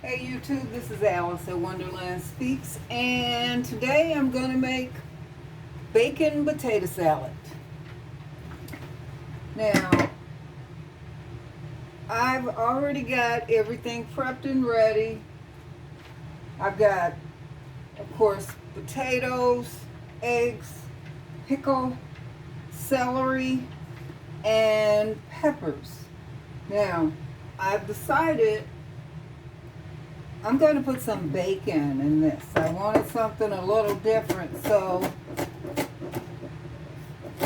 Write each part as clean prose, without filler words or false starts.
Hey YouTube, this is Alice at Wonderland Speaks, and today I'm going to make bacon potato salad. Now, I've already got everything prepped and ready. I've got, of course, potatoes, eggs, pickle, celery, and peppers. Now, I've decided I'm going to put some bacon in this. I wanted something a little different, so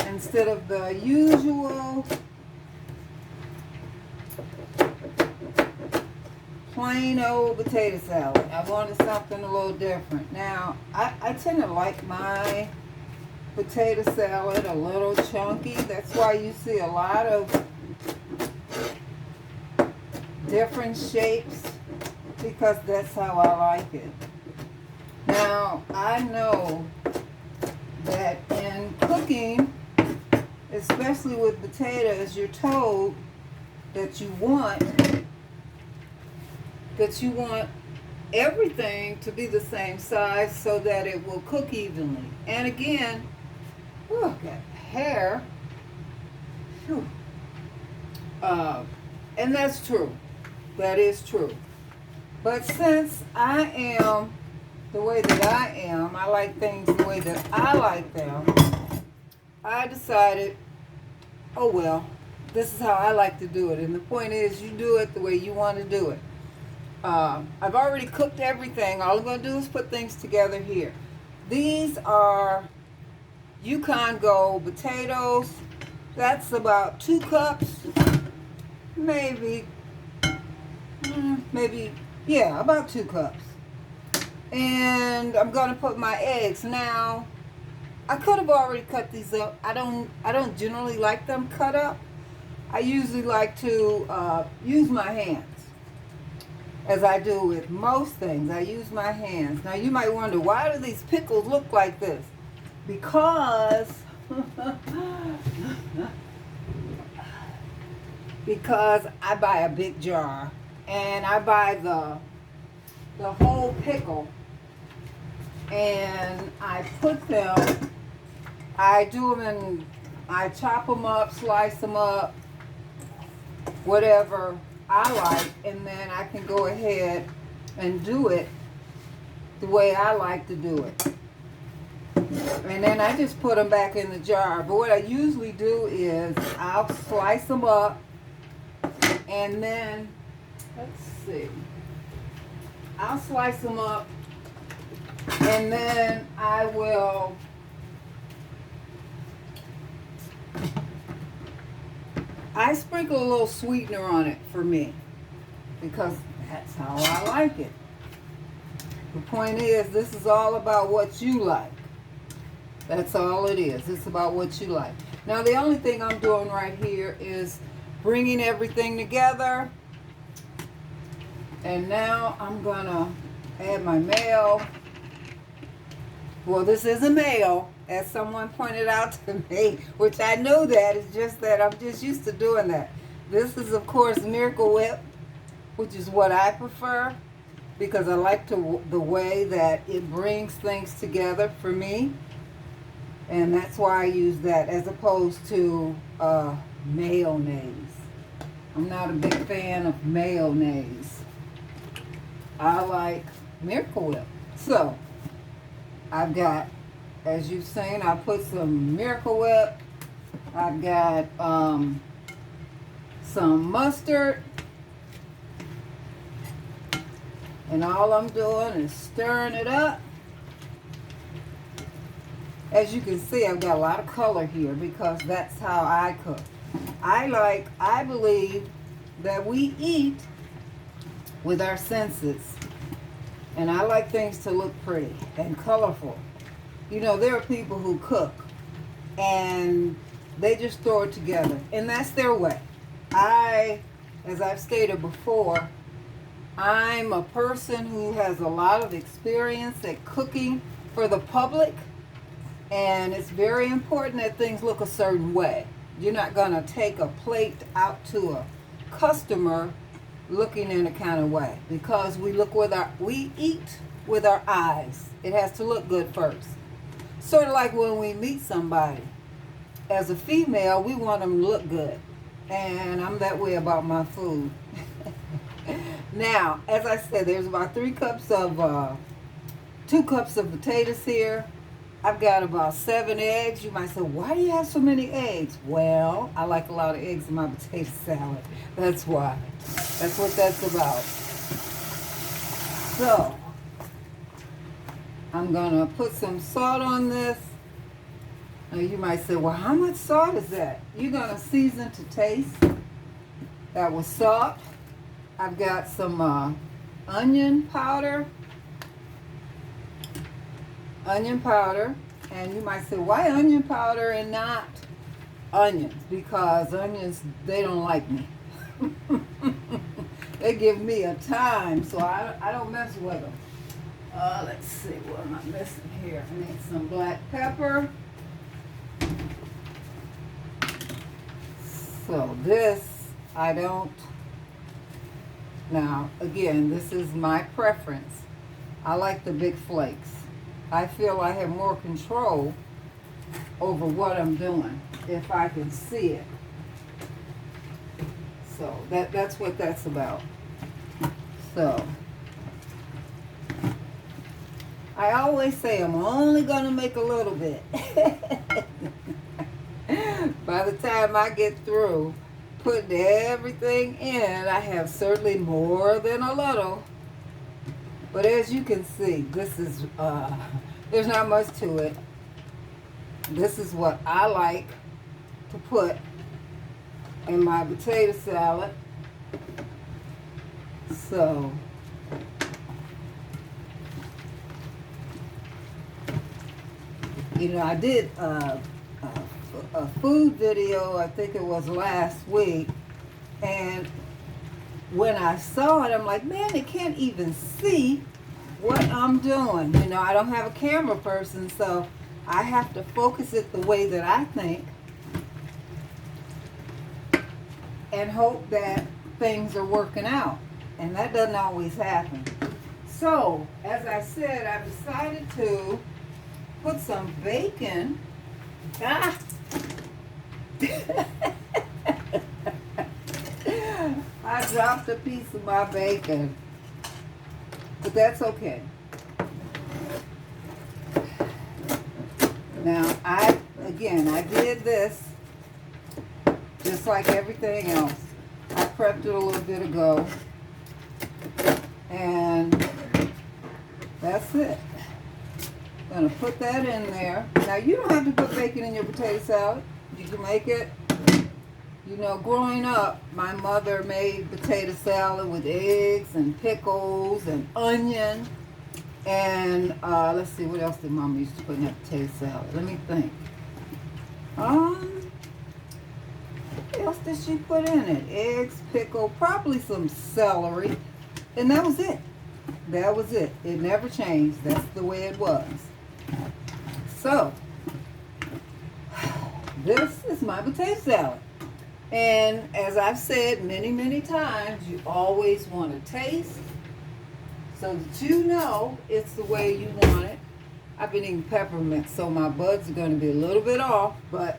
instead of the usual plain old potato salad, I wanted something a little different. Now, I tend to like my potato salad a little chunky. That's why you see a lot of different shapes, because that's how I like it. Now, I know that in cooking, especially with potatoes, you're told that you want everything to be the same size so that it will cook evenly. And again, oh, got hair. Whew. And that's true. That is true. But since I am the way that I am, I like things the way that I like them, I decided, oh well, this is how I like to do it. And the point is, you do it the way you want to do it. I've already cooked everything. All I'm going to do is put things together here. These are Yukon Gold potatoes. That's about 2 cups, maybe, yeah, about 2 cups. And I'm going to put my eggs. Now, I could have already cut these up. I don't generally like them cut up. I usually like to use my hands, as I do with most things. I use my hands. Now, you might wonder, why do these pickles look like this? Because because I buy a big jar, and I buy the whole pickle, and I put them, I do them in, I chop them up, slice them up, whatever I like, and then I can go ahead and do it the way I like to do it. And then I just put them back in the jar. But what I usually do is I'll slice them up, and then, let's see, I'll slice them up, and then I will sprinkle a little sweetener on it for me, because that's how I like it. The point is, this is all about what you like. That's all it is. It's about what you like. Now, the only thing I'm doing right here is bringing everything together. And now I'm going to add my mayo. Well, this isn't mayo, as someone pointed out to me, which I know that. It's just that I'm just used to doing that. This is, of course, Miracle Whip, which is what I prefer, because I like the way that it brings things together for me. And that's why I use that, as opposed to mayonnaise. I'm not a big fan of mayonnaise. I like Miracle Whip. So, I've got, as you've seen, I put some Miracle Whip. I've got some mustard. And all I'm doing is stirring it up. As you can see, I've got a lot of color here, because that's how I cook. I believe that we eat with our senses. And I like things to look pretty and colorful. You know, there are people who cook and they just throw it together, and that's their way. As I've stated before, I'm a person who has a lot of experience at cooking for the public, and it's very important that things look a certain way. You're not going to take a plate out to a customer looking in a kind of way, because we eat with our eyes. It has to look good first. Sort of like when we meet somebody. As a female, we want them to look good. And I'm that way about my food. Now, as I said, there's about 2 cups of potatoes here. I've got about 7 eggs. You might say, why do you have so many eggs? Well, I like a lot of eggs in my potato salad. That's why. That's what that's about. So, I'm going to put some salt on this. Now, you might say, well, how much salt is that? You're going to season to taste. That was salt. I've got some onion powder. And you might say, why onion powder and not onions? Because onions, they don't like me. They give me a time, so I don't mess with them. Let's see, what am I missing here? I need some black pepper. So this, I don't. Now, again, this is my preference. I like the big flakes. I feel I have more control over what I'm doing if I can see it. So that's what that's about. So I always say I'm only going to make a little bit. By the time I get through putting everything in, I have certainly more than a little. But as you can see, this is, there's not much to it. This is what I like to put in my potato salad. So, you know, I did a food video, I think it was last week, and when I saw it, I'm like, man, they can't even see what I'm doing. You know, I don't have a camera person, so I have to focus it the way that I think and hope that things are working out. And that doesn't always happen. So, as I said, I've decided to put some bacon. Ah! I dropped a piece of my bacon, but that's okay. Now, I did this just like everything else. I prepped it a little bit ago, and that's it. I'm gonna put that in there. Now, you don't have to put bacon in your potato salad. You can make it. You know, growing up, my mother made potato salad with eggs and pickles and onion. And let's see, what else did Mama used to put in that potato salad? Let me think. What else did she put in it? Eggs, pickle, probably some celery. And that was it. That was it. It never changed. That's the way it was. So, this is my potato salad. And as I've said many, many times, you always want to taste so that you know it's the way you want it. I've been eating peppermint, so my buds are going to be a little bit off, but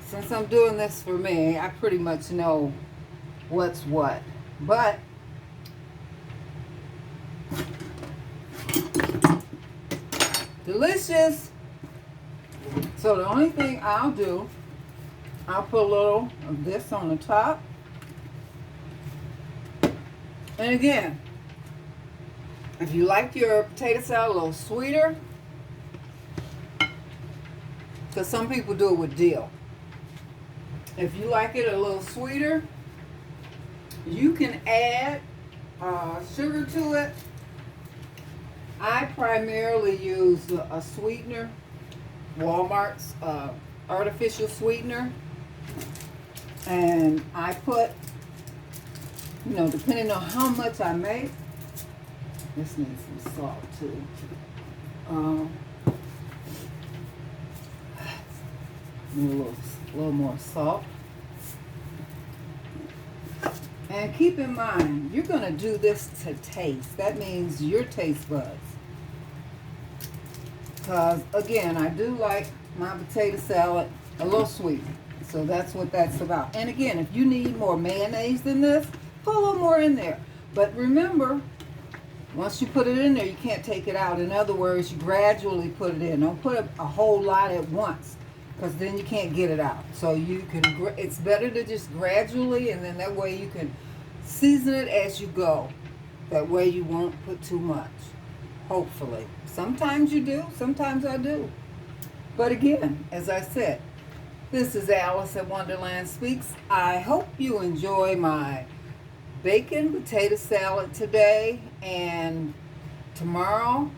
since I'm doing this for me, I pretty much know what's what. But delicious. So the only thing I'll do, I'll put a little of this on the top. And again, if you like your potato salad a little sweeter, because some people do it with dill. If you like it a little sweeter, you can add sugar to it. I primarily use a sweetener, Walmart's artificial sweetener. And I put, you know, depending on how much I make, this needs some salt too. Need a little more salt. And keep in mind, you're going to do this to taste. That means your taste buds. Because, again, I do like my potato salad a little sweet. So that's what that's about. And again, if you need more mayonnaise than this, put a little more in there. But remember, once you put it in there, you can't take it out. In other words, you gradually put it in. Don't put a whole lot at once, because then you can't get it out. So you can, it's better to just gradually, and then that way you can season it as you go. That way you won't put too much, hopefully. Sometimes you do, sometimes I do. But again, as I said, this is Alice at Wonderland Speaks. I hope you enjoy my bacon potato salad today, and tomorrow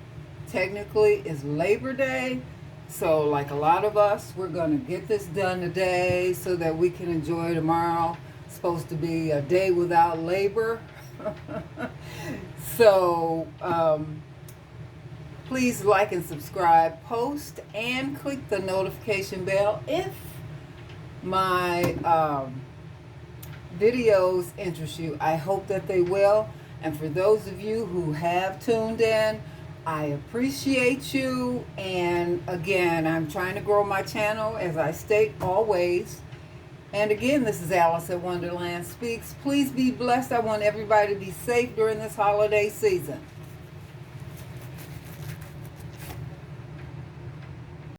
technically is Labor Day. So like a lot of us, we're going to get this done today so that we can enjoy tomorrow. It's supposed to be a day without labor. So please like and subscribe, post, and click the notification bell if my videos interest you. I hope that they will. And for those of you who have tuned in, I appreciate you. And again, I'm trying to grow my channel, as I state always. And again, this is Alice at Wonderland Speaks. Please be blessed. I want everybody to be safe during this holiday season.